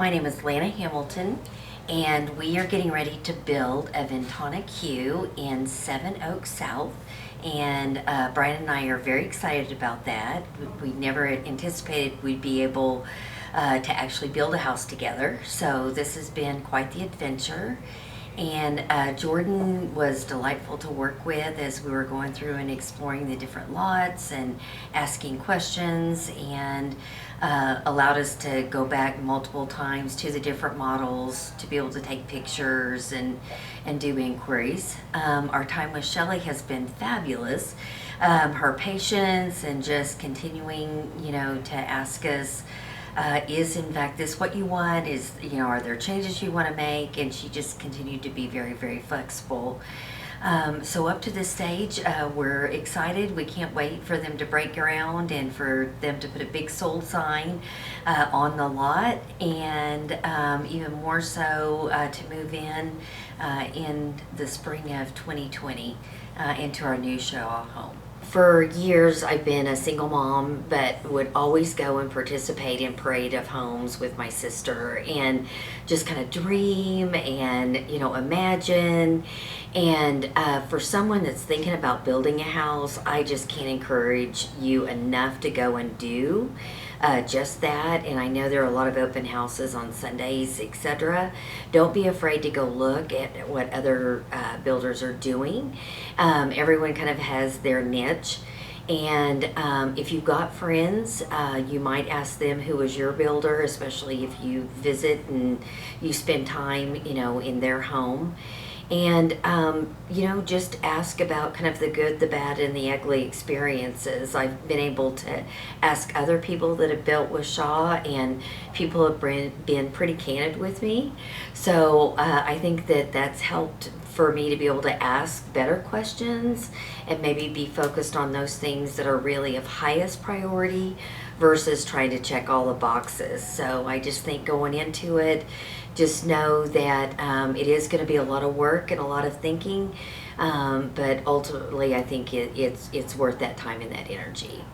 My name is Lana Hamilton, and we are getting ready to build a Ventana Q in Seven Oaks South. And Brian and I are very excited about that. We never anticipated we'd be able to actually build a house together. So this has been quite the adventure. And Jordan was delightful to work with as we were going through and exploring the different lots and asking questions, and allowed us to go back multiple times to the different models to be able to take pictures and do inquiries. Our time with Shelley has been fabulous. Her patience and just continuing, to ask us, is in fact this what you want? Are there changes you want to make? And she just continued to be very, very flexible. So up to this stage, we're excited. We can't wait for them to break ground and for them to put a big sold sign on the lot, and even more so to move in the spring of 2020 into our new show home. For years, I've been a single mom, but would always go and participate in Parade of Homes with my sister and just kind of dream and, imagine. And for someone that's thinking about building a house, I just can't encourage you enough to go and do just that. And I know there are a lot of open houses on Sundays, etc. Don't be afraid to go look at what other builders are doing. Everyone kind of has their niche. And if you've got friends, you might ask them who is your builder, especially if you visit and you spend time, in their home. And, just ask about kind of the good, the bad, and the ugly experiences. I've been able to ask other people that have built with Shaw, and people have been pretty candid with me. So I think that that's helped for me to be able to ask better questions and maybe be focused on those things that are really of highest priority versus trying to check all the boxes. So I just think going into it, just know that it is going to be a lot of work and a lot of thinking, but ultimately I think it's worth that time and that energy.